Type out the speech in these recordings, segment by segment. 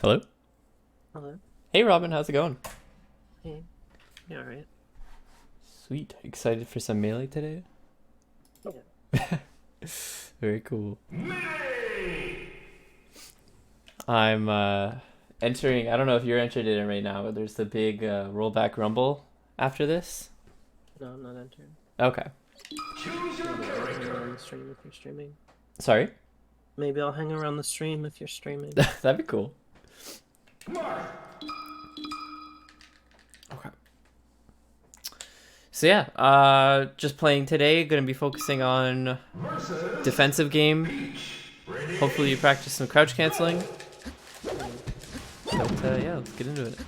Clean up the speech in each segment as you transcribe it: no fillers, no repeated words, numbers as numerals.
Hello? Hello. Hey Robin, how's it going? Hey. You alright? Sweet. Excited for some melee today? Yeah. Very cool. I'm entering, I don't know if you're entered in it right now, but there's the big rollback rumble after this. No, I'm not entering. Okay. Maybe I'll hang around the stream if you're streaming. Sorry? Maybe I'll hang around the stream if you're streaming. That'd be cool. Okay. So yeah, just playing today, gonna be focusing on defensive game. Hopefully you practice some crouch canceling. But yeah, let's get into it.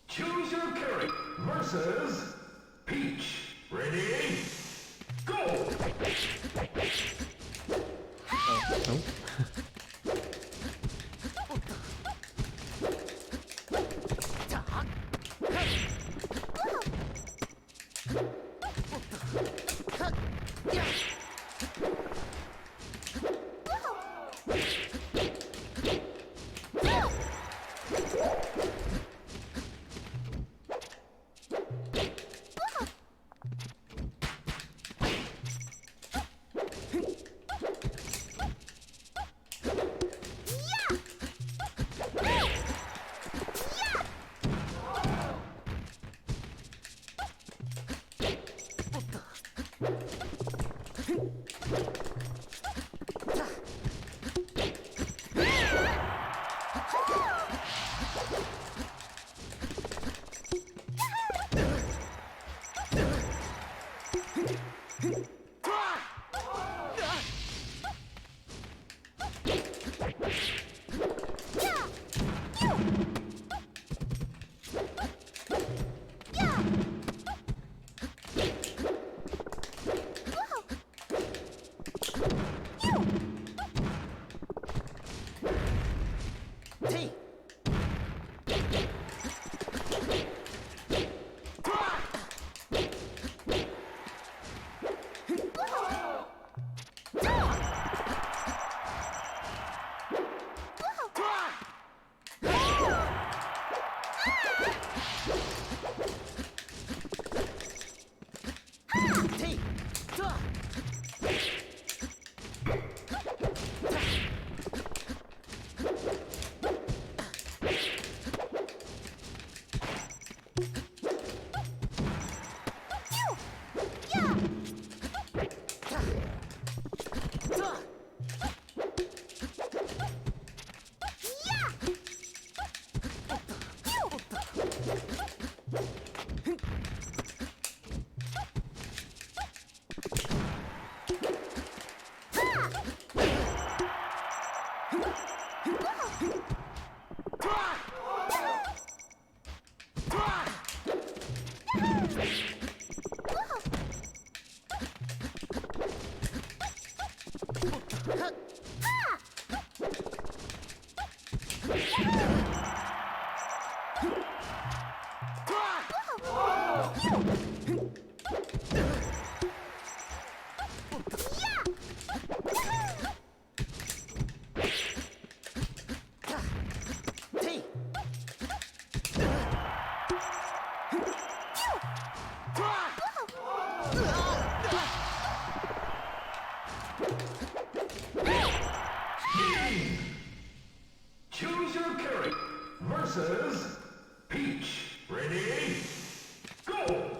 Choose your character versus Peach. Ready? Go! Oh. Choose your character versus Peach. Ready? Go!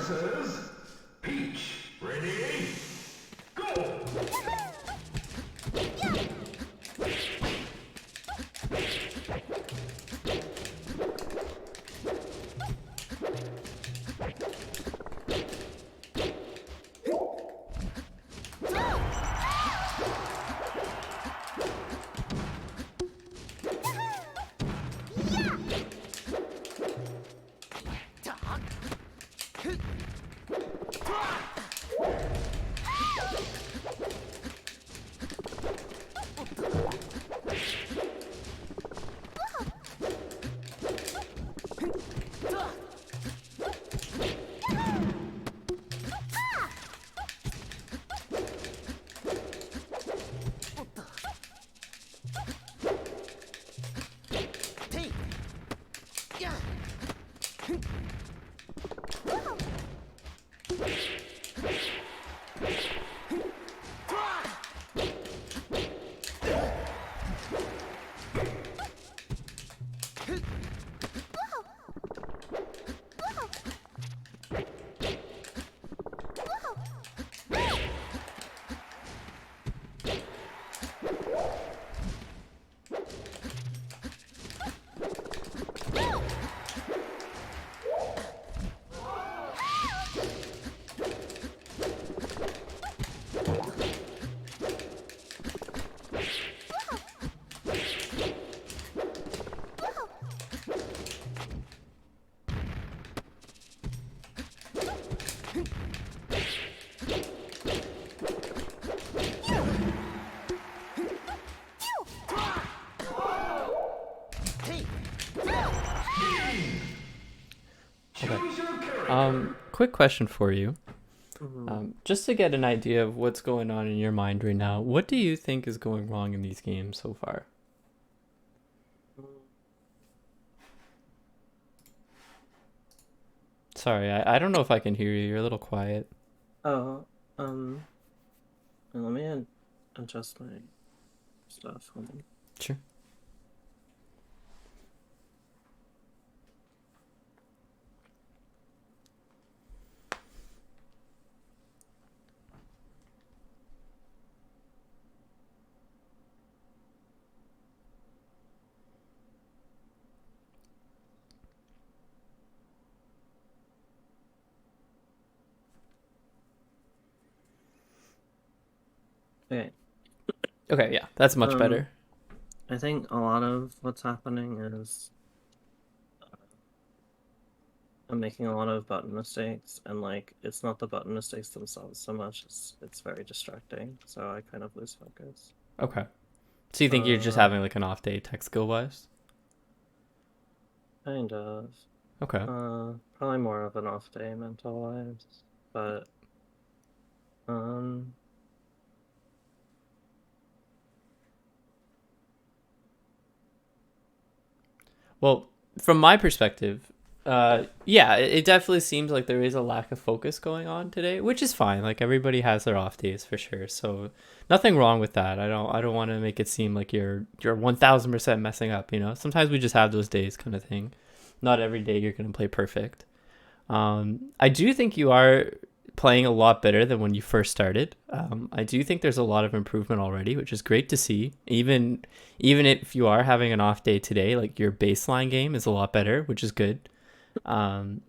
versus Peach. Ready? Go! Choose your character. Quick question for you. Mhm. Just to get an idea of what's going on in your mind right now, what do you think is going wrong in these games so far? Sorry, I don't know if I can hear you. You're a little quiet. Oh, let me adjust my stuff. Hold on. Sure. Okay. Okay, yeah, that's much Um, better. I think a lot of what's happening is I'm making a lot of button mistakes, and like it's not the button mistakes themselves so much. It's very distracting, so I kind of lose focus. Okay. So you think you're just Uh, having like an off day tech skill wise? Kind of. Okay. Probably more of an off day mental wise, but um, Well, from my perspective, yeah, it definitely seems like there is a lack of focus going on today, which is fine. Like everybody has their off days for sure, so nothing wrong with that. I don't want to make it seem like you're 1000% messing up. You know, sometimes we just have those days, kind of thing. Not every day you're gonna play perfect. I do think you are playing a lot better than when you first started. I do think there's a lot of improvement already, which is great to see. Even if you are having an off day today, like your baseline game is a lot better, which is good. Um,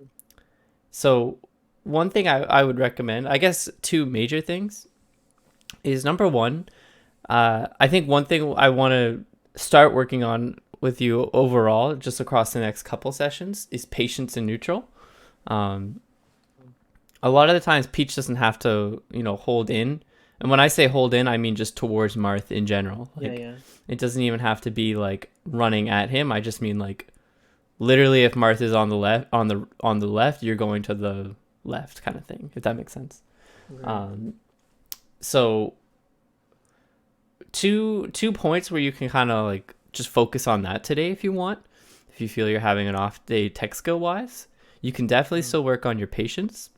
so one thing I would recommend, I guess two major things, is number one, I think one thing I want to start working on with you overall, just across the next couple sessions, is patience and neutral. Um, a lot of the times Peach doesn't have to, hold in. And when I say hold in, I mean just towards Marth in general. yeah, Like yeah. it doesn't even have to be like running at him. I just mean like literally if Marth is on the left, you're going to the left kind of thing, if that makes sense. Right. So two points where you can kind of like just focus on that today if you want. If you feel you're having an off day tech skill wise, you can definitely still work on your patience.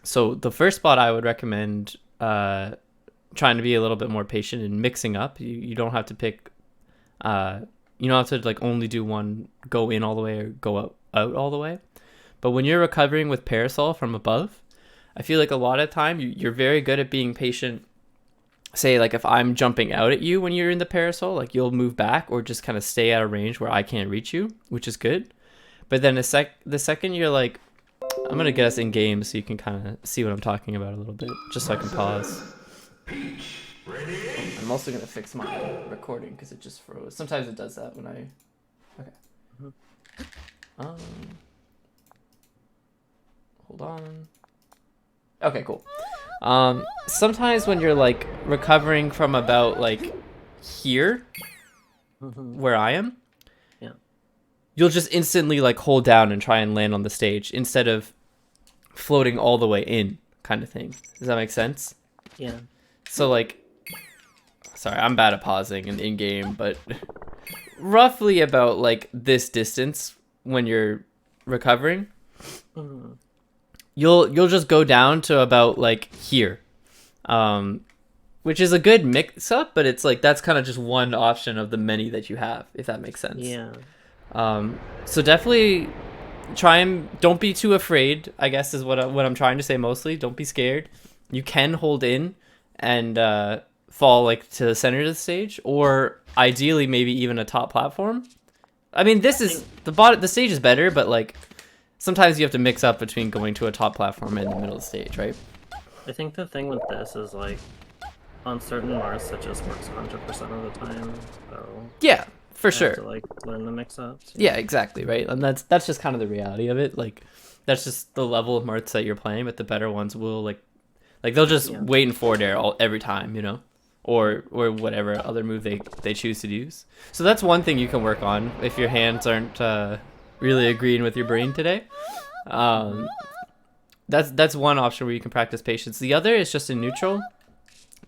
So the first spot I would recommend trying to be a little bit more patient and mixing up. You don't have to pick you don't have to like only do one, go in all the way or go out all the way. But when you're recovering with Parasol from above, I feel like a lot of time you're very good at being patient. Say like if I'm jumping out at you when you're in the Parasol, like you'll move back or just kind of stay out of range where I can't reach you, which is good. But then the second you're like, I'm gonna get us in game so you can kind of see what I'm talking about a little bit, just so I can pause. Peach, ready? I'm also gonna fix my recording because it just froze. Sometimes it does that when I. Okay. Hold on. Okay, cool. Sometimes when you're like recovering from about like here, where I am, you'll just instantly like hold down and try and land on the stage instead of floating all the way in, kind of thing. Does that make sense? Yeah. So like, sorry, I'm bad at pausing in game, but roughly about like this distance when you're recovering, you'll just go down to about like here, which is a good mix up, but it's like that's kind of just one option of the many that you have, if that makes sense. Yeah. So definitely try and don't be too afraid, I guess is what I'm trying to say mostly. Don't be scared. You can hold in and fall like to the center of the stage, or ideally maybe even a top platform. I mean, this is the stage is better, but like sometimes you have to mix up between going to a top platform and the middle of the stage, right? I think the thing with this is like on certain Mars it just works 100% of the time. So Yeah, for I sure. have to like learn the mix-ups. Yeah, exactly, right? And that's just kind of the reality of it. Like that's just the level of Marths that you're playing, but the better ones will like they'll just wait in forward air every time, you know? Or whatever other move they choose to use. So that's one thing you can work on if your hands aren't really agreeing with your brain today. That's one option where you can practice patience. The other is just in neutral.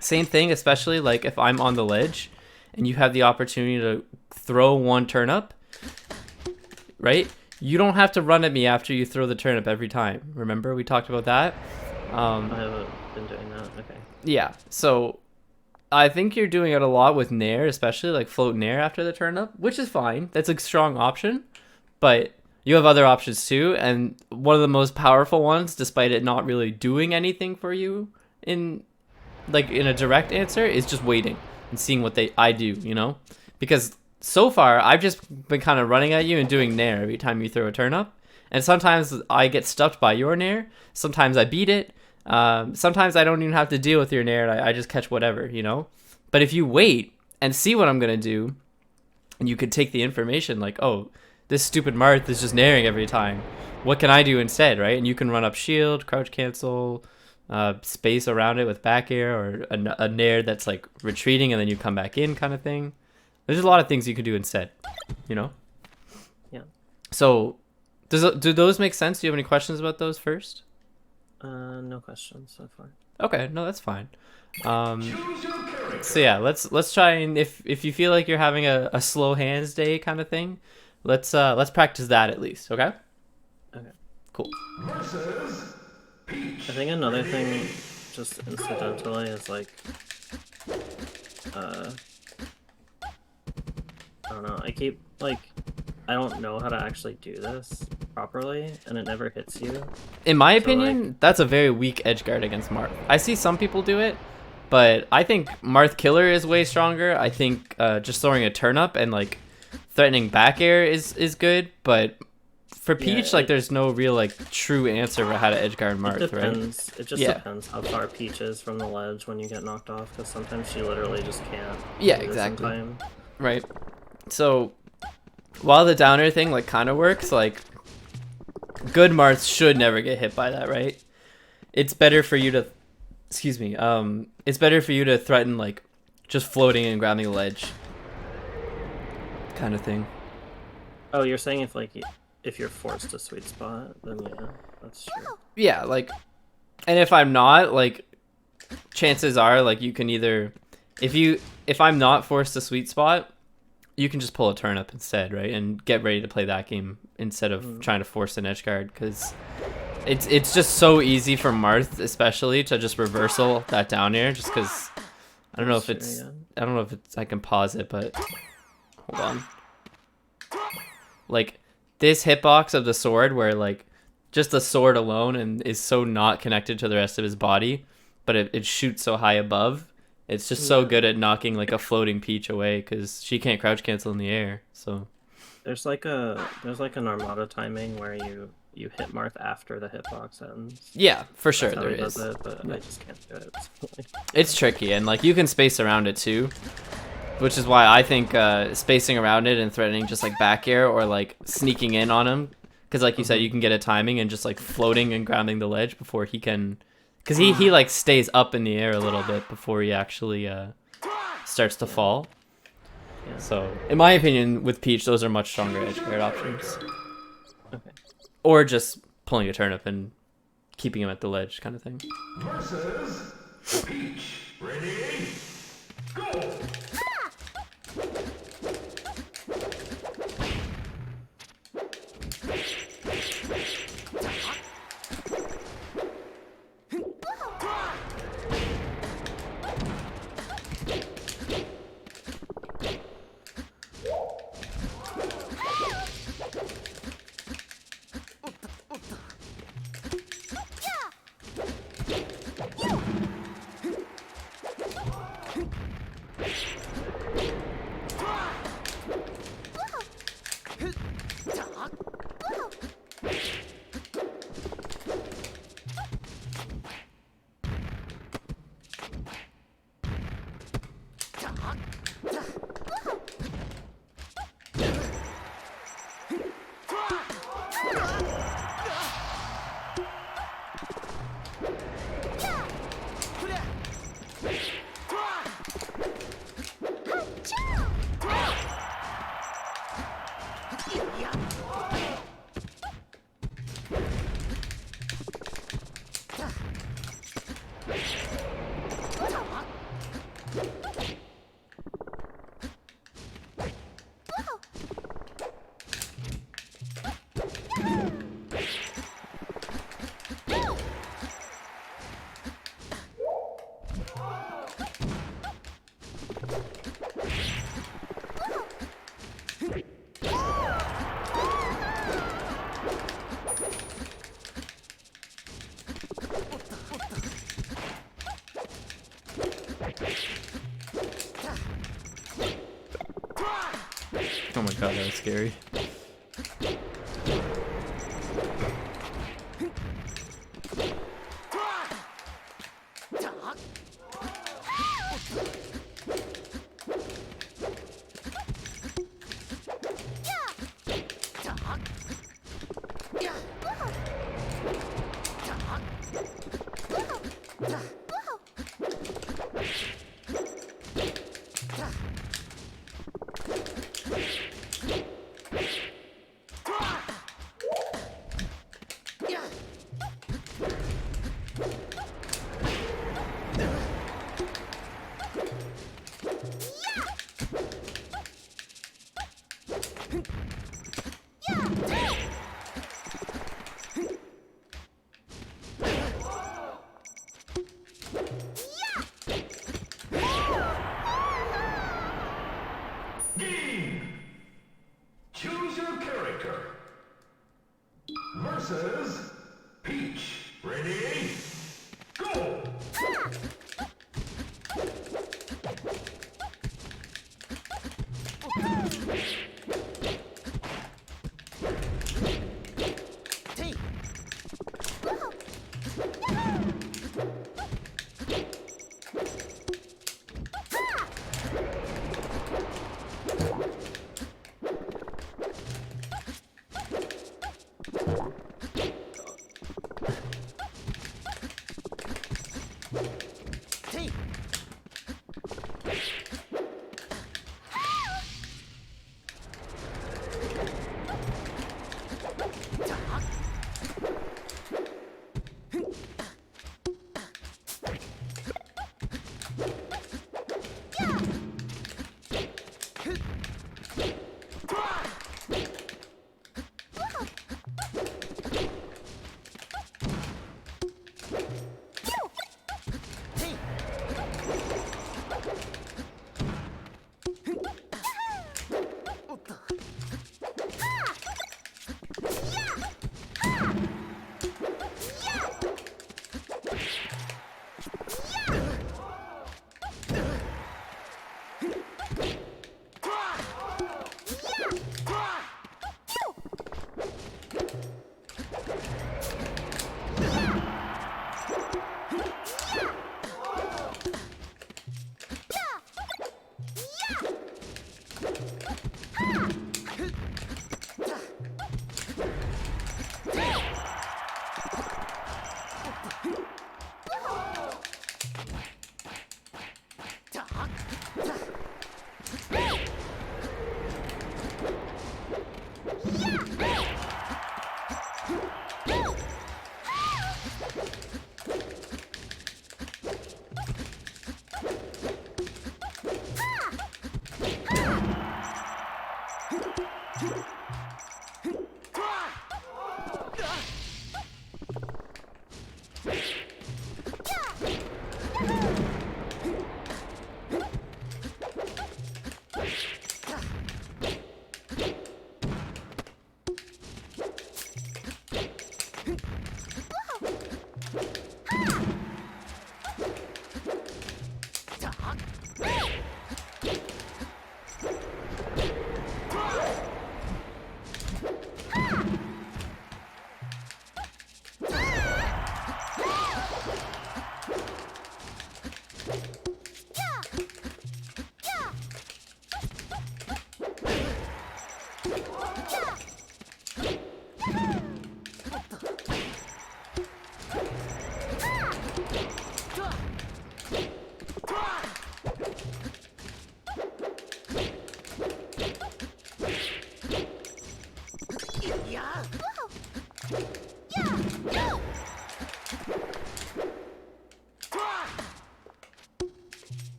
Same thing, especially like if I'm on the ledge and you have the opportunity to throw one turnip, right? You don't have to run at me after you throw the turnip every time. Remember we talked about that? I haven't been doing that. Okay. Yeah, so I think you're doing it a lot with Nair, especially like float Nair after the turnip, which is fine. That's a strong option, but you have other options too. And one of the most powerful ones, despite it not really doing anything for you in a direct answer, is just waiting and seeing what I do, you know? Because so far I've just been kind of running at you and doing Nair every time you throw a turnip. And sometimes I get stuffed by your Nair. Sometimes I beat it. Sometimes I don't even have to deal with your Nair. I just catch whatever, you know? But if you wait and see what I'm going to do, and you could take the information like, oh, this stupid Marth is just Nairing every time. What can I do instead, right? And you can run up shield, crouch cancel, space around it with back air, or a Nair that's like retreating and then you come back in kind of thing. There's a lot of things you can do instead, you know? Yeah. So do those make sense? Do you have any questions about those first? No questions so far. Okay, no, that's fine. So yeah, let's try, and if you feel like you're having a slow hands day kind of thing, let's practice that at least, okay? Okay. Cool. I think another thing, just incidentally, is like, I don't know. I don't know how to actually do this properly, and it never hits you. In my So, opinion, that's a very weak edge guard against Marth. I see some people do it, but I think Marth Killer is way stronger. I think just throwing a turnip and like threatening back air is good, but for Peach, like there's no real like true answer for how to edge guard Marth, It right? depends. It just depends how far Peach is from the ledge when you get knocked off, because sometimes she literally just can't. Yeah, do this in exactly. time. Right. So while the downer thing like kind of works, like good Marths should never get hit by that, right? It's better for you to, it's better for you to threaten like just floating and grabbing a ledge kind of thing. Oh, you're saying if you're forced to sweet spot, then yeah, that's true. Yeah, like, and if I'm not, like, chances are like you can either, if I'm not forced to sweet spot, you can just pull a turnip instead, right? And get ready to play that game instead of trying to force an edge guard, because it's just so easy for Marth especially to just reversal that down air, just because I don't know if it's I can pause it, but hold on. Like this hitbox of the sword where like just the sword alone and is so not connected to the rest of his body, but it shoots so high above. It's just so good at knocking like a floating Peach away because she can't crouch cancel in the air. So There's like an Armada timing where you hit Marth after the hitbox ends. yeah, for sure That's how there he does is. it, but I just can't do it. It's tricky and like you can space around it too, which is why I think spacing around it and threatening just like back air or like sneaking in on him, because like you said, you can get a timing and just like floating and grounding the ledge before he can, because he like stays up in the air a little bit before he actually starts to fall. Yeah. So in my opinion, with Peach, those are much stronger edge guard options, Okay. or just pulling a turnip and keeping him at the ledge kind of thing. Versus Peach. Ready? Go! Oh my god, that was scary. Game! Choose your character. Versus Peach. Ready? Go!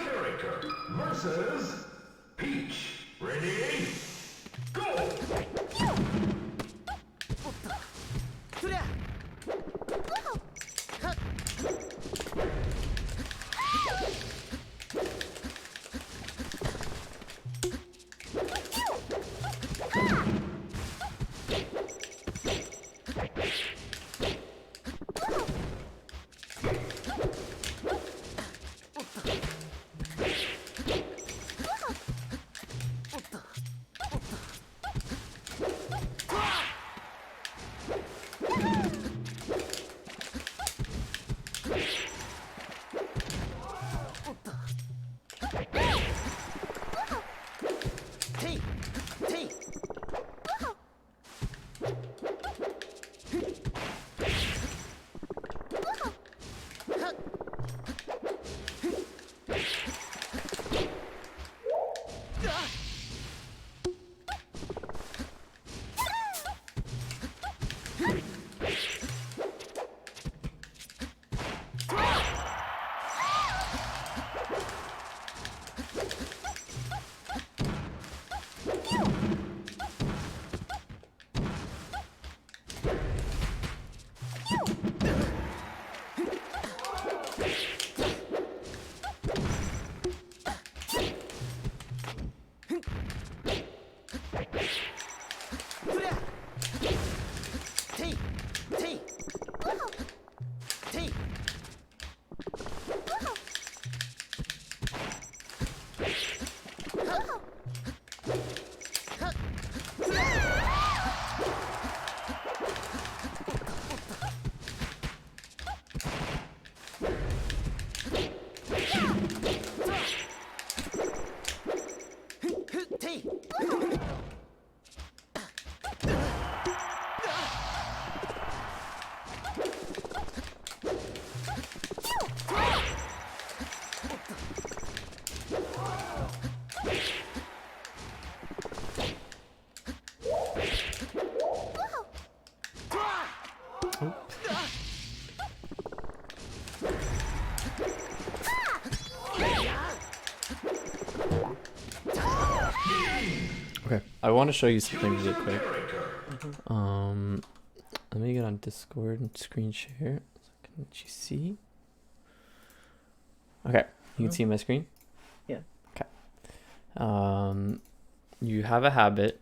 character versus Peach. Ready? Go! Okay, I want to show you something really quick. Let me get on Discord and screen share. Can you see? Okay, you can see my screen? Yeah. Okay. You have a habit,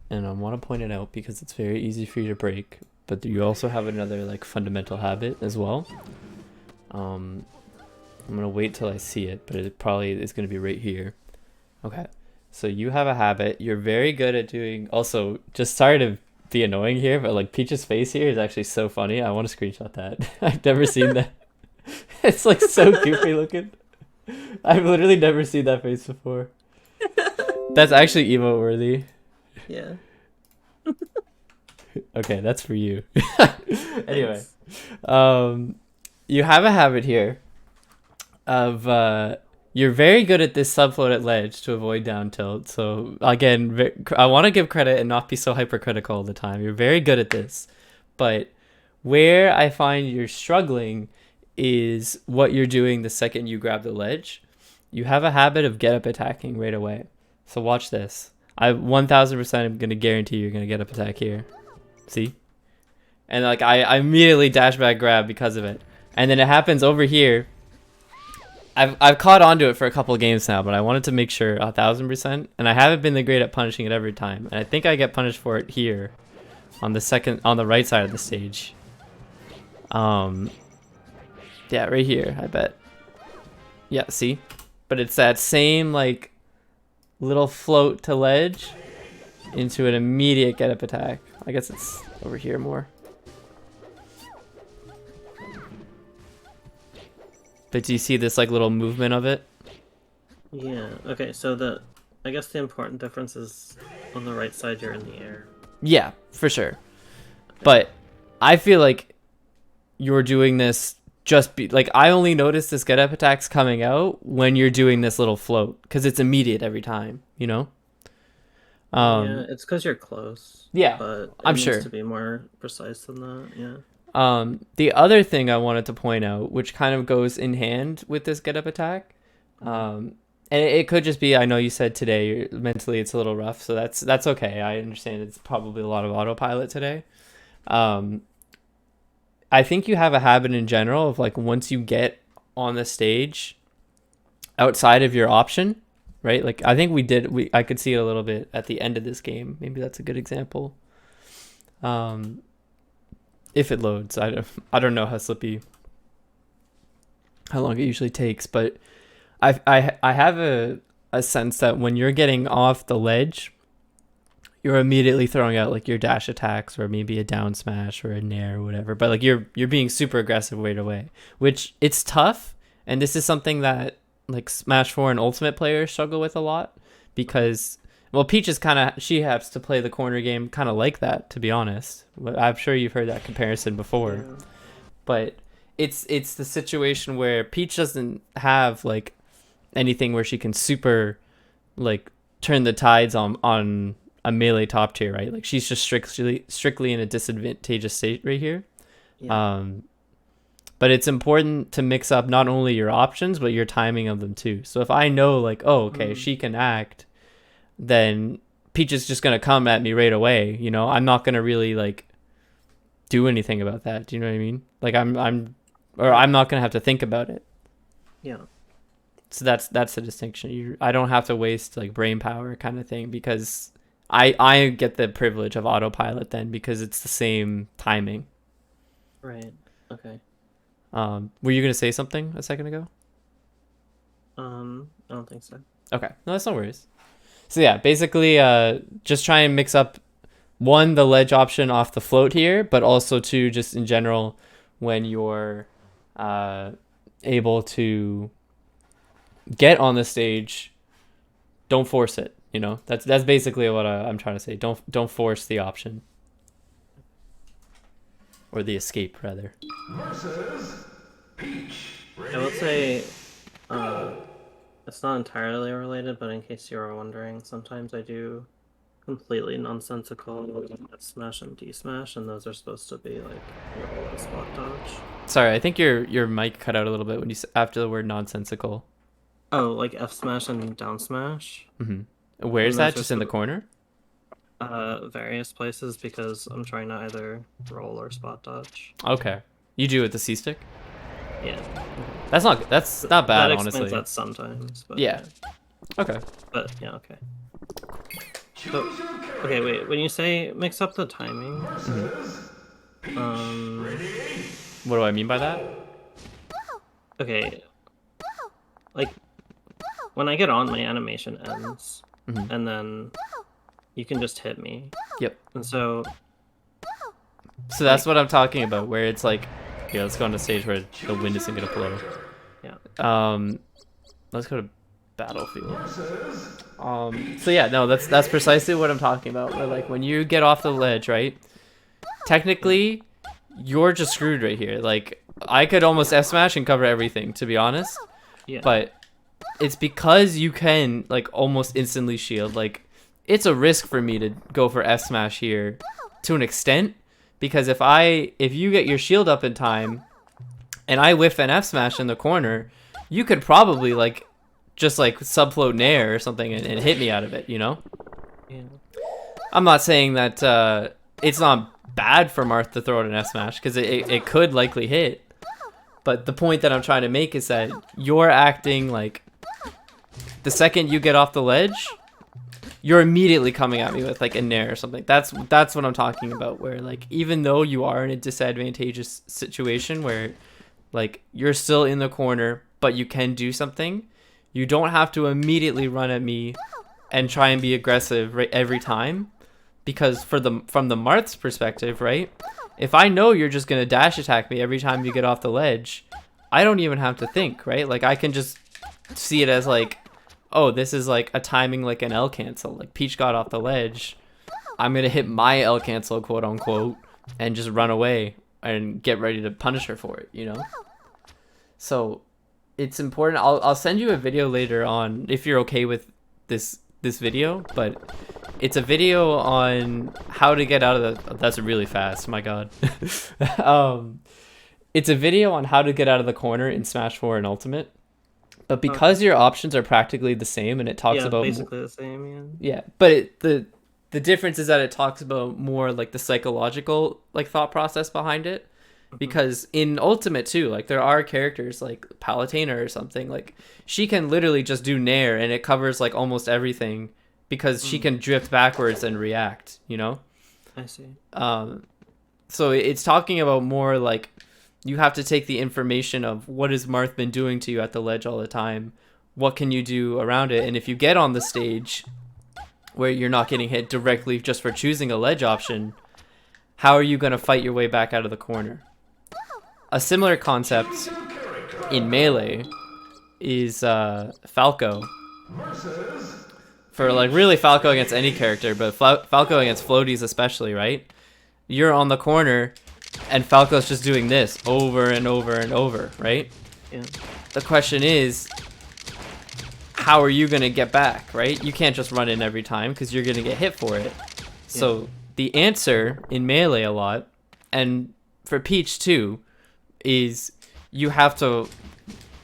and I want to point it out because it's very easy for you to break, but you also have another like fundamental habit as well. I'm gonna wait till I see it, but it probably is gonna be right here. Okay. So you have a habit. You're very good at doing. Also, just sorry to be annoying here, but like Peach's face here is actually so funny. I want to screenshot that. I've never seen that. It's like so goofy looking. I've literally never seen that face before. That's actually emote worthy. Yeah. Okay, that's for you. Anyway, you have a habit here of you're very good at this subfloated ledge to avoid down tilt. So again, I want to give credit and not be so hypercritical all the time. You're very good at this. But where I find you're struggling is what you're doing the second you grab the ledge. You have a habit of get up attacking right away. So watch this. I 1000% am going to guarantee you're going to get up attack here. See? And like I immediately dash back grab because of it. And then it happens over here. I've caught on to it for a couple of games now, but I wanted to make sure 1000%, and I haven't been the great at punishing it every time. And I think I get punished for it here, on the right side of the stage. Yeah, right here, I bet. Yeah, see? But it's that same like little float to ledge into an immediate get up attack. I guess it's over here more. But do you see this like little movement of it? Yeah. Okay. So I guess the important difference is on the right side you're in the air. Yeah, for sure. But I feel like you're doing this like I only notice this get up attacks coming out when you're doing this little float because it's immediate every time, you know? Yeah, it's because you're close. Yeah, but I'm needs sure. to be more precise than that. Yeah. The other thing I wanted to point out, which kind of goes in hand with this get up attack, And it could just be, I know you said today mentally it's a little rough, so that's okay. I understand it's probably a lot of autopilot today. I think you have a habit in general of like once you get on the stage outside of your option, right? Like I think I could see it a little bit at the end of this game. Maybe that's a good example. If it loads, I don't know how long it usually takes, but I have a sense that when you're getting off the ledge, you're immediately throwing out like your dash attacks or maybe a down smash or a nair or whatever. But like you're being super aggressive right away, which it's tough. And this is something that like Smash 4 and Ultimate players struggle with a lot because, well, Peach is she has to play the corner game kind of like that, to be honest. I'm sure you've heard that comparison before. Yeah. But it's the situation where Peach doesn't have like anything where she can super like turn the tides on a melee top tier, right? Like she's just strictly in a disadvantageous state right here. Yeah. But it's important to mix up not only your options but your timing of them too. So if I know like, oh, okay, she can act, then Peach is just gonna come at me right away. You know, I'm not gonna really like do anything about that. Do you know what I mean? Like I'm not gonna have to think about it. Yeah. So that's the distinction. I don't have to waste like brain power kind of thing because I get the privilege of autopilot then because it's the same timing. Right. Okay. Were you gonna say something a second ago? I don't think so. Okay, no, that's no worries. So yeah, basically, just try and mix up one, the ledge option off the float here, but also two, just in general, when you're able to get on the stage, don't force it. You know, that's basically what I'm trying to say. Don't force the option or the escape rather. Versus Peach. I would say it's not entirely related, but in case you are wondering, sometimes I do completely nonsensical F smash and D smash, and those are supposed to be like roll and spot dodge. Sorry, I think your mic cut out a little bit when after the word nonsensical. Oh, like F smash and down smash? Where's And that? those are Just in the corner? Various places because I'm trying to either roll or spot dodge. Okay, you do it with the C stick. Yeah. That's not bad, That explains honestly. that sometimes, but Yeah. Okay. But yeah, okay. So, okay, wait. When you say mix up the timing, What do I mean by that? okay, like when I get on, my animation ends, and then you can just hit me. Yep. And so So that's what I'm talking about, where it's like, okay, let's go on the stage where the wind isn't gonna blow. yeah, Let's go to Battlefield. So yeah, no, that's precisely what I'm talking about. Where like when you get off the ledge, right? Technically, you're just screwed right here. Like I could almost F smash and cover everything, to be honest. yeah, But it's because you can like almost instantly shield. Like it's a risk for me to go for F smash here to an extent, because if you get your shield up in time and I whiff an F smash in the corner, you could probably like just like subfloat nair or something and hit me out of it, you know? yeah. I'm not saying that it's not bad for Marth to throw out an F smash because it could likely hit. But the point that I'm trying to make is that you're acting like the second you get off the ledge, you're immediately coming at me with like a nair or something. That's what I'm talking about, where like even though you are in a disadvantageous situation where like you're still in the corner but you can do something, you don't have to immediately run at me and try and be aggressive right every time, because from the Marth's perspective, right? If I know you're just going to dash attack me every time you get off the ledge, I don't even have to think, right? Like I can just see it as like, oh, this is like a timing like an L cancel. Like Peach got off the ledge, I'm going to hit my L cancel, quote unquote, and just run away and get ready to punish her for it, you know? So it's important. I'll send you a video later on if you're okay with this video, but it's a video on how to get out of the... That's really fast, my god. It's a video on how to get out of the corner in Smash 4 and Ultimate, But because your options are practically the same, and it talks Yeah, about basically the same. Yeah. yeah, but the difference is that it talks about more like the psychological like thought process behind it. Because in Ultimate too, like there are characters like Palutena or something, like she can literally just do Nair and it covers like almost everything because she can drift backwards and react, you know? I see. So it's talking about more like you have to take the information of what has Marth been doing to you at the ledge all the time, what can you do around it, and if you get on the stage where you're not getting hit directly just for choosing a ledge option, how are you going to fight your way back out of the corner? A similar concept in Melee is Falco. For like really Falco against any character, but Falco against floaties especially, right? You're on the corner and Falco's just doing this over and over and over, right? Yeah. The question is, how are you going to get back, right? You can't just run in every time because you're going to get hit for it. So the answer in Melee a lot, and for Peach too, is you have to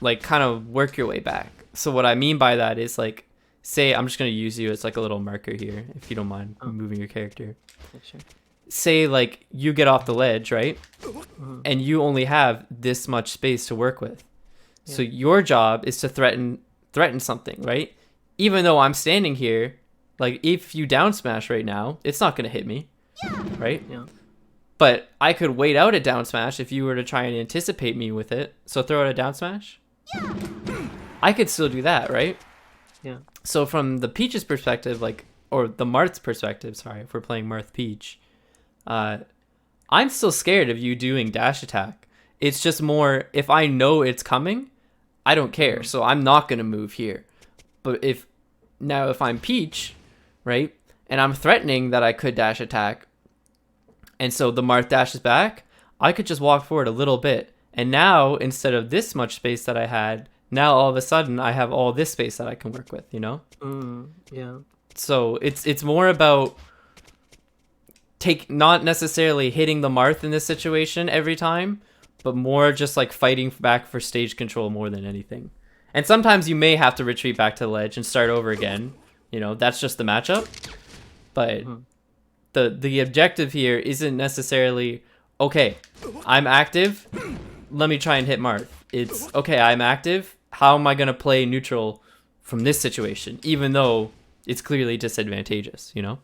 like kind of work your way back. So what I mean by that is like, say I'm just going to use you as like a little marker here, if you don't mind moving your character. Sure. Say like you get off the ledge, right? And you only have this much space to work with. So your job is to threaten something, right? Even though I'm standing here, like if you down smash right now, it's not going to hit me, right? Yeah. But I could wait out a down smash if you were to try and anticipate me with it. So throw out a down smash. I could still do that, right? Yeah. So from the Peach's perspective, like, or the Marth's perspective, sorry, if we're playing Marth Peach, I'm still scared of you doing dash attack. It's just more, if I know it's coming, I don't care. So I'm not going to move here. But if I'm Peach, right, and I'm threatening that I could dash attack, and so the Marth dashes back, I could just walk forward a little bit. And now, instead of this much space that I had, now all of a sudden I have all this space that I can work with, you know? Yeah. So it's more about not necessarily hitting the Marth in this situation every time, but more just like fighting back for stage control more than anything. And sometimes you may have to retreat back to the ledge and start over again. You know, that's just the matchup. But the objective here isn't necessarily, okay, I'm active, let me try and hit Marth. It's, okay, I'm active, how am I going to play neutral from this situation, even though it's clearly disadvantageous, you know?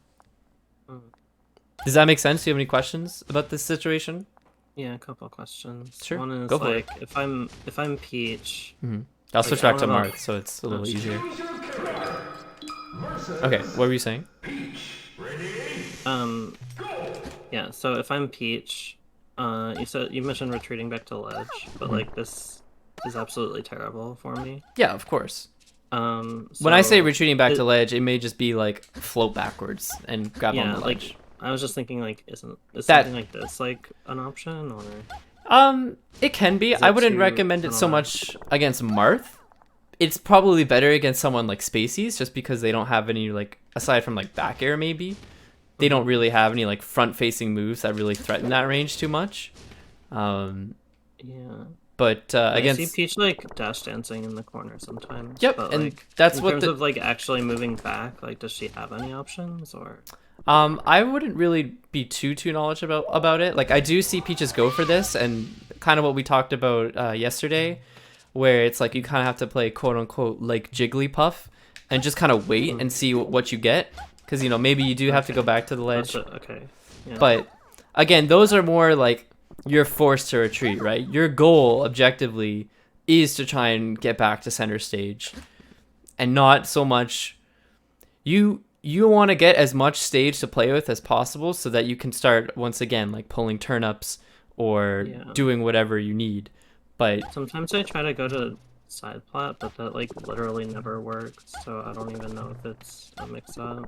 Does that make sense? Do you have any questions about this situation? Yeah, a couple of questions. Sure. One is Go for like, if I'm Peach. I'll switch back to I wanna Marth, so it's a little sure. easier. Okay, what were you saying? Yeah. So if I'm Peach, you mentioned retreating back to ledge, but like this is absolutely terrible for me. Yeah, of course. So When I say retreating back to ledge, it may just be like float backwards and grab on the ledge. like I was just thinking, like, is That- something like this like an option, or It can be. Is I it wouldn't too- recommend I it don't so know. much against Marth. It's probably better against someone like Spaceys, just because they don't have any, like, aside from like back air maybe, they don't really have any like front facing moves that really threaten that range too much. yeah? But I against see Peach like dash dancing in the corner sometimes. Yep, but, and like, that's in what terms the- of like actually moving back. Like, does she have any options, or? I wouldn't really be too knowledgeable about it. Like, I do see Peaches go for this, and kind of what we talked about yesterday, where it's like you kind of have to play quote unquote like Jigglypuff and just kind of wait and see what you get, because you know maybe you do have to go back to the ledge. Okay. Yeah. But again, those are more like you're forced to retreat, right? Your goal objectively is to try and get back to center stage, and not so much you want to get as much stage to play with as possible so that you can start once again like pulling turnips or doing whatever you need. But sometimes I try to go to side plat, but that like literally never works. So I don't even know if it's a mix-up.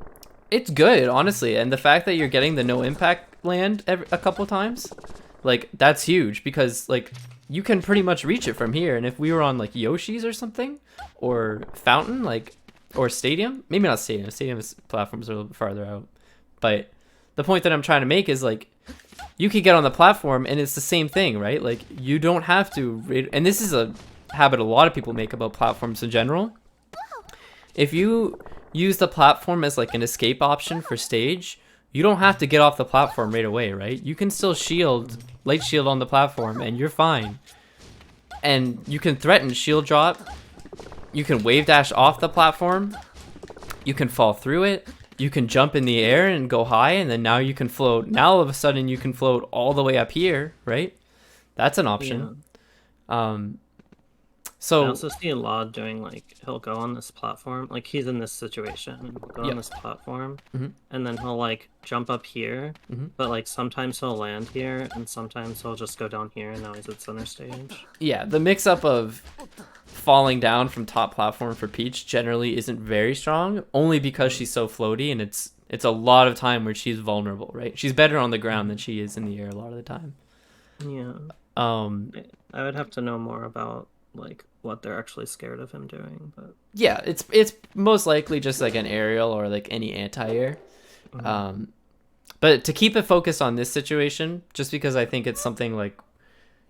it's good, honestly, and the fact that you're getting the no impact land a couple times, like, that's huge, because like you can pretty much reach it from here. And if we were on like Yoshi's or something, or Fountain, like, or Stadium, maybe not Stadium's platforms are a little bit farther out, but the point that I'm trying to make is like you could get on the platform and it's the same thing, right? Like, you don't have to, and this is a habit a lot of people make about platforms in general. If you use the platform as like an escape option for stage, you don't have to get off the platform right away, right? You can still light shield on the platform and you're fine. And you can threaten shield drop. You can wave dash off the platform. You can fall through it. You can jump in the air and go high, and then now you can float. Now all of a sudden you can float all the way up here, right? That's an option. So I also see a lot doing, like, he'll go on this platform, like he's in this situation, and he'll go on this platform, and then he'll like jump up here, but like sometimes he'll land here, and sometimes he'll just go down here, and now he's at center stage. yeah, the mix up of falling down from top platform for Peach generally isn't very strong, only because she's so floaty, and it's a lot of time where she's vulnerable, right? She's better on the ground than she is in the air a lot of the time. Yeah. I would have to know more about like what they're actually scared of him doing, but yeah, it's most likely just like an aerial or like any anti-air. But to keep it focused on this situation, just because I think it's something like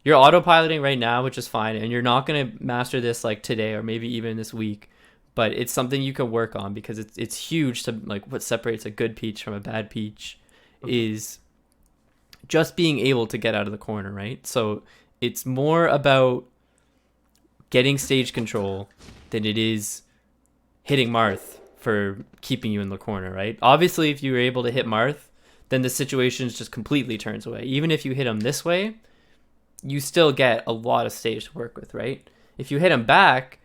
you're autopiloting right now, which is fine, and you're not going to master this like today or maybe even this week, but it's something you can work on because it's huge to like what separates a good Peach from a bad Peach is just being able to get out of the corner, right? So it's more about getting stage control than it is hitting Marth for keeping you in the corner, right? Obviously, if you were able to hit Marth, then the situation just completely turns away. Even if you hit him this way, you still get a lot of stage to work with, right? If you hit him back,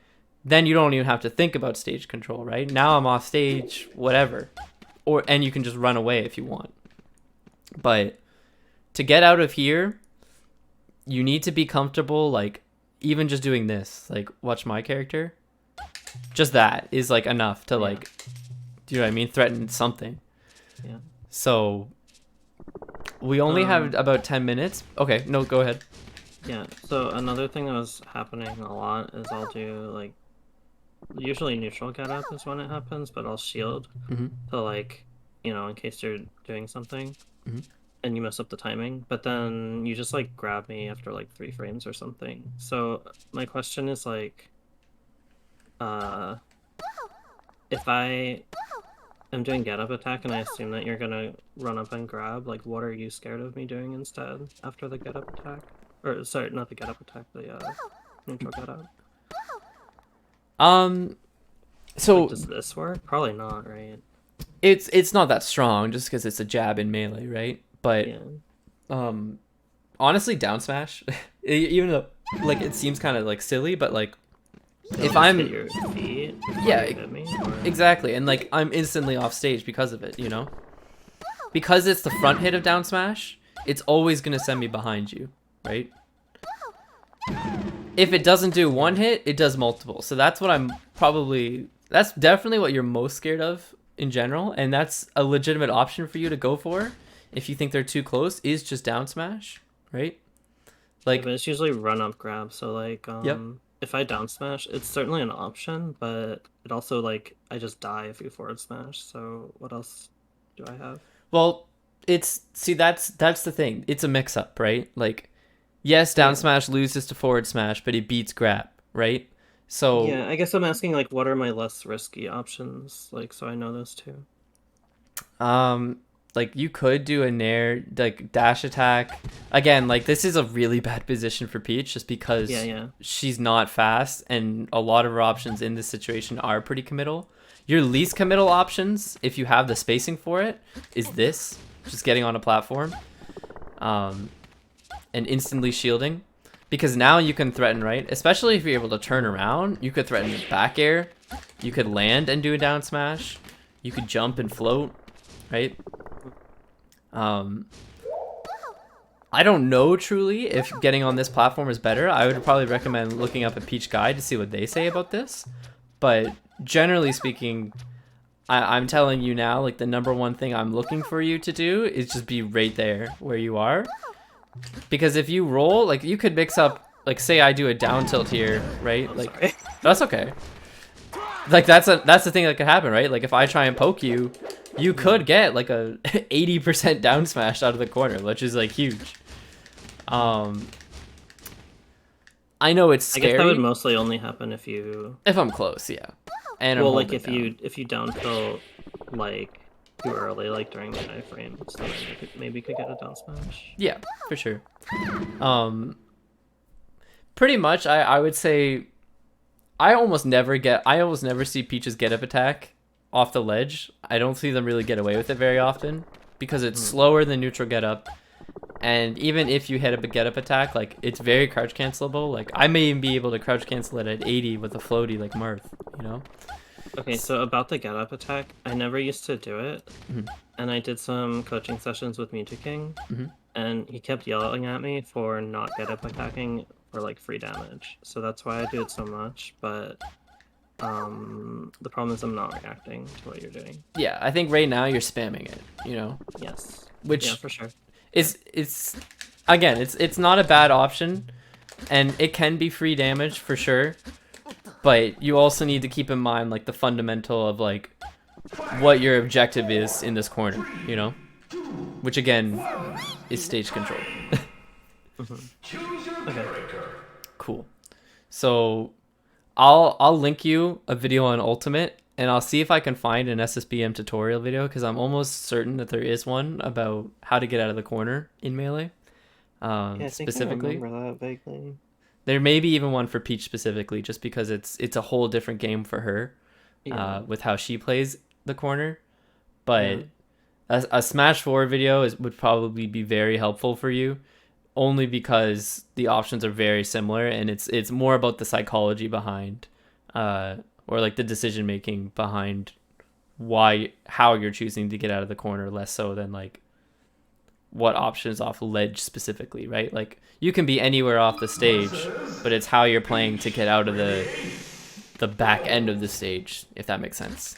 then you don't even have to think about stage control, right? Now I'm off stage, whatever. And you can just run away if you want. But to get out of here, you need to be comfortable, like, even just doing this, like, watch my character. Just that is, like, enough to, like, do you know what I mean? Threaten something. yeah. So, we only have about 10 minutes. Okay, no, go ahead. Yeah, so another thing that was happening a lot is I'll do, like, usually neutral get up is when it happens, but I'll shield to, like, you know, in case you're doing something and you mess up the timing, but then you just, like, grab me after, like, 3 frames or something. So my question is, like, if I am doing get up attack and I assume that you're gonna run up and grab, like, what are you scared of me doing instead after the get up attack? Or, sorry, not the get up attack, the neutral get up. So Like, does this work? Probably not, right? it's not that strong just because it's a jab in melee, right? But Yeah. honestly, down smash, even though like it seems kind of like silly, but like So if just I'm hit your feet before Yeah, you hit me, or... exactly, and like I'm instantly off stage because of it, you know, because it's the front hit of down smash, it's always gonna send me behind you, right? If it doesn't do one hit, it does multiple. So that's what that's definitely what you're most scared of in general, and that's a legitimate option for you to go for if you think they're too close, is just down smash, right? Like, But it's usually run up grab, so like Yep. if I down smash, it's certainly an option, but it also, like, I just die if you forward smash, so what else do I have? well, that's the thing. It's a mix up, right? Like, yes, down smash loses to forward smash, but it beats grab, right? So Yeah, I guess I'm asking, like, what are my less risky options, like, so I know those two. like you could do a nair, like dash attack. Again, like this is a really bad position for Peach just because Yeah. she's not fast and a lot of her options in this situation are pretty committal. Your least committal options, if you have the spacing for it, is this, just getting on a platform and instantly shielding. Because now you can threaten, right? Especially if you're able to turn around, you could threaten back air. You could land and do a down smash. You could jump and float, right? I don't know truly if getting on this platform is better. I would probably recommend looking up a Peach guide to see what they say about this. But generally speaking, I'm telling you now, like the number one thing I'm looking for you to do is just be right there where you are. Because if you roll, like you could mix up, like say I do a down tilt here, right? Like Sorry. that's okay. Like that's the thing that could happen, right? Like if I try and poke you, you could get like a 80% down smash out of the corner, which is like huge. I know it's I scary. guess that would mostly only happen if you. If I'm close, yeah. And I'm Well, like holding if you down tilt like too early, like during the iframes, then you maybe could get a down smash. Yeah, for sure. Pretty much, I would say I almost never see Peach's get up attack off the ledge. I don't see them really get away with it very often because it's slower than neutral get up. And even if you hit a get up attack, like it's very crouch cancelable. Like I may even be able to crouch cancel it at 80 with a floaty like Marth, you know? Okay, so about the get up attack, I never used to do it, Mhm. and I did some coaching sessions with Mewtwo King, Mhm. and he kept yelling at me for not get up attacking for like free damage. So that's why I do it so much. But the problem is I'm not reacting to what you're doing. Yeah, I think right now you're spamming it, you know? Yes. Which Yeah, for sure. it's again, it's not a bad option, and it can be free damage for sure. But you also need to keep in mind like the fundamental of like what your objective is in this corner, you know, which again is stage control. Choose your Okay. character. Cool. So I'll link you a video on Ultimate, and I'll see if I can find an SSBM tutorial video because I'm almost certain that there is one about how to get out of the corner in Melee. Yeah, I think Specifically. I remember that vaguely. There may be even one for Peach specifically, just because it's a whole different game for her, Yeah. with how she plays the corner. But Yeah. a Smash 4 video would probably be very helpful for you, only because the options are very similar, and it's more about the psychology behind, or like the decision making behind how you're choosing to get out of the corner, less so than like what options off ledge specifically, right? Like you can be anywhere off the stage, but it's how you're playing to get out of the back end of the stage, if that makes sense.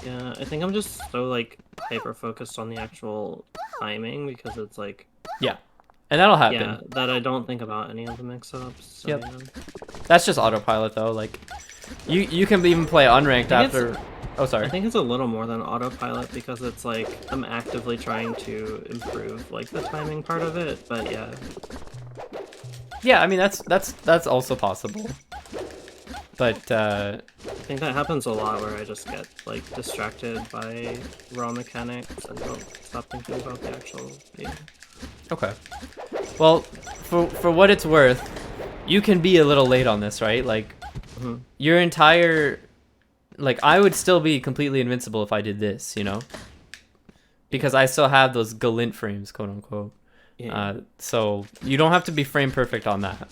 Yeah, I think I'm just so like hyper focused on the actual timing because it's like Yeah, and that'll happen. yeah that I don't think about any of the mix-ups. So, Yep. yeah. That's just autopilot though. Like you can even play unranked I think after. Oh, sorry. I think it's a little more than autopilot because it's like I'm actively trying to improve like the timing part of it, but yeah. Yeah, I mean that's also possible. But I think that happens a lot where I just get like distracted by raw mechanics and don't stop thinking about the actual game. okay. Well, for what it's worth, you can be a little late on this, right? Like your entire like I would still be completely invincible if I did this, you know? Because I still have those galint frames, quote unquote. Yeah. So you don't have to be frame perfect on that.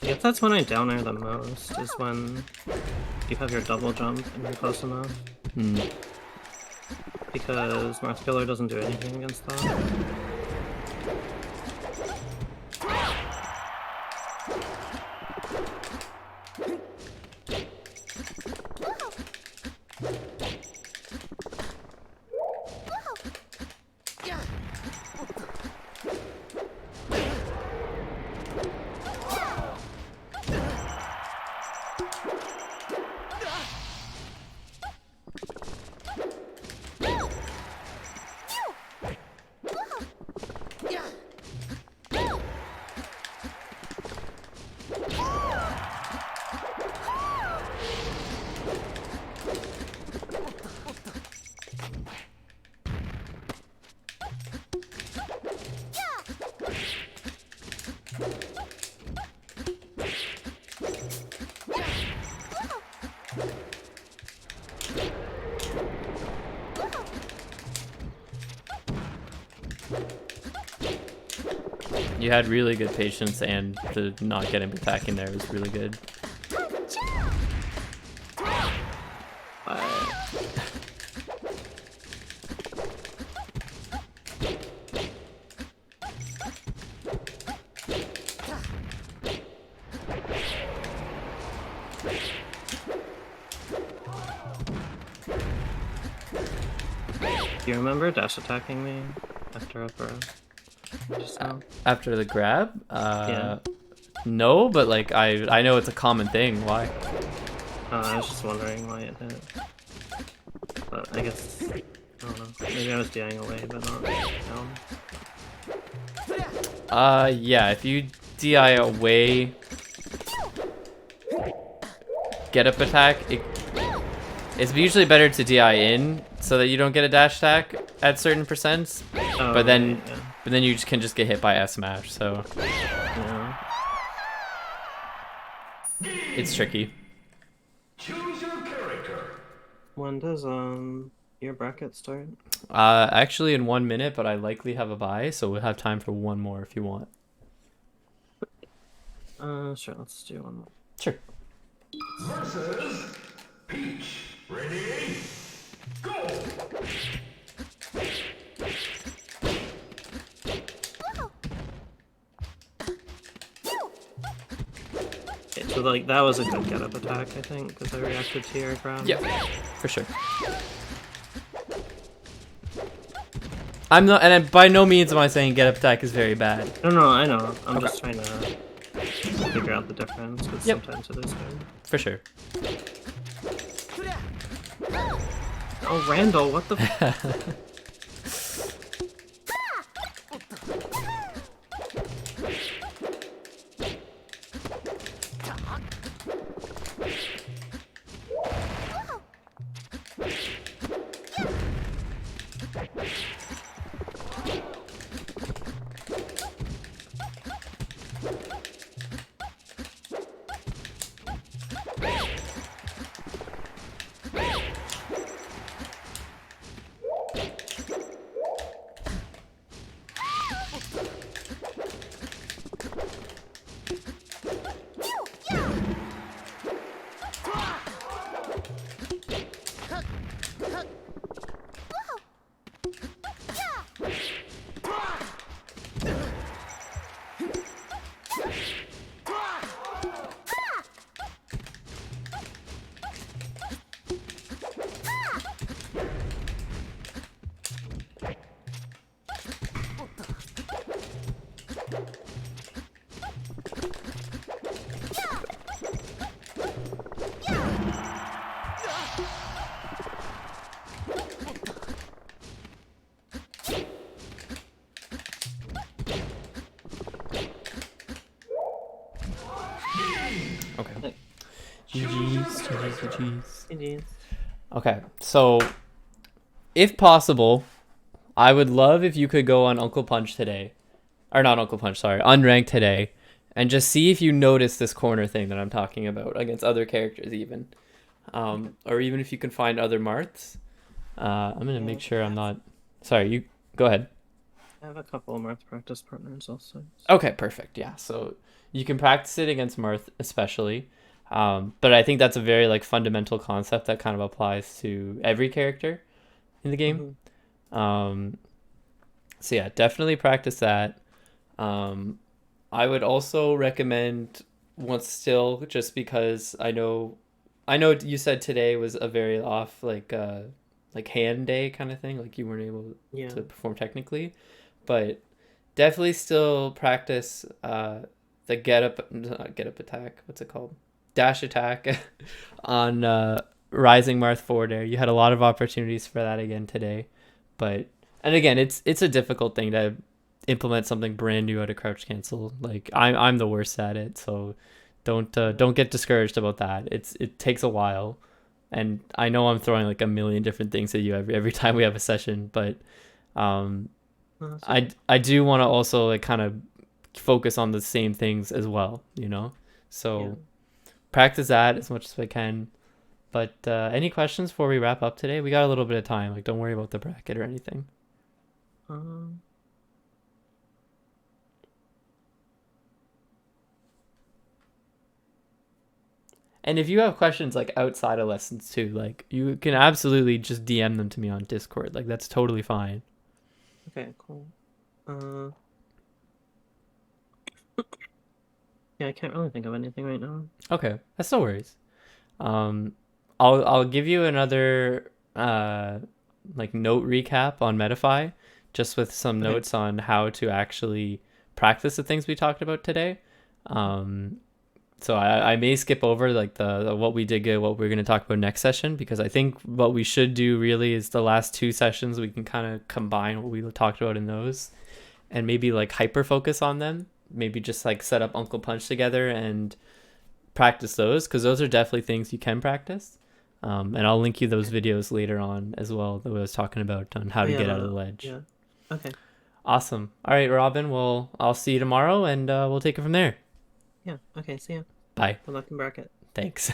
I guess that's when I down air the most, is when you have your double jump and you're close enough. Because Marth Killer doesn't do anything against that. You had really good patience, and the not getting attacking there was really good. Do you remember dash attacking me after a throw? Just now? After the grab? Yeah. No, but like I know it's a common thing. Why? I was just wondering why it hit. But I guess, I don't know. Maybe I was DIing away, but not down. Yeah, if you DI away, get up attack, it's usually better to DI in so that you don't get a dash attack at certain percents. Oh, but then, right, yeah. but then you just can just get hit by S smash. So Yeah. it's tricky. Choose your character. When does your bracket start? Actually in 1 minute, but I likely have a bye, so we'll have time for one more if you want. Sure, let's do one more. Sure. Versus Peach. Ready? Go! Okay, so like that was a good get up attack, I think, because I reacted to your grab. Yeah, for sure. I'm not, and by no means am I saying get up attack is very bad. No, I know. I'm Okay. just trying to figure out the difference, because Yep. sometimes it is good. For sure. Oh, Randall, what the f- Okay. GG's. GG's. Okay, so if possible, I would love if you could go on Uncle Punch today. Or not Uncle Punch, sorry, Unranked today. And just see if you notice this corner thing that I'm talking about against other characters even. Or even if you can find other Marths. I'm going to make sure I'm not... Sorry, you go ahead. I have a couple of Marth practice partners also. Okay, perfect. Yeah, so you can practice it against Marth especially. But I think that's a very like fundamental concept that kind of applies to every character in the game. So yeah, definitely practice that. I would also recommend once still, just because I know you said today was a very off like hand day kind of thing, like you weren't able to perform technically, but definitely still practice the get up attack. What's it called? Dash attack on Rising Marth forward air. You had a lot of opportunities for that again today, and again, it's a difficult thing to implement something brand new out of crouch cancel. Like I'm the worst at it, so don't get discouraged about that. It takes a while, and I know I'm throwing like a million different things at you every time we have a session, but I do want to also like kind of focus on the same things as well, so practice that as much as I can. But any questions before we wrap up today? We got a little bit of time, like don't worry about the bracket or anything. And if you have questions like outside of lessons too, like you can absolutely just DM them to me on Discord. Like that's totally fine. Okay, cool. Yeah, I can't really think of anything right now. Okay, that's no worries. I'll give you another like note recap on Metafy, just with some Okay. notes on how to actually practice the things we talked about today. So I may skip over like the what we did good, what we're going to talk about next session, because I think what we should do really is the last two sessions we can kind of combine what we talked about in those, and maybe like hyper focus on them. Maybe just like set up Uncle Punch together and practice those, because those are definitely things you can practice. And I'll link you those videos later on as well that I was talking about on how Oh, to yeah, get out of the ledge. Yeah. Okay. Awesome. All right, Robin. Well, I'll see you tomorrow, and we'll take it from there. Yeah. Okay. See ya. Bye. Good luck in bracket. Thanks.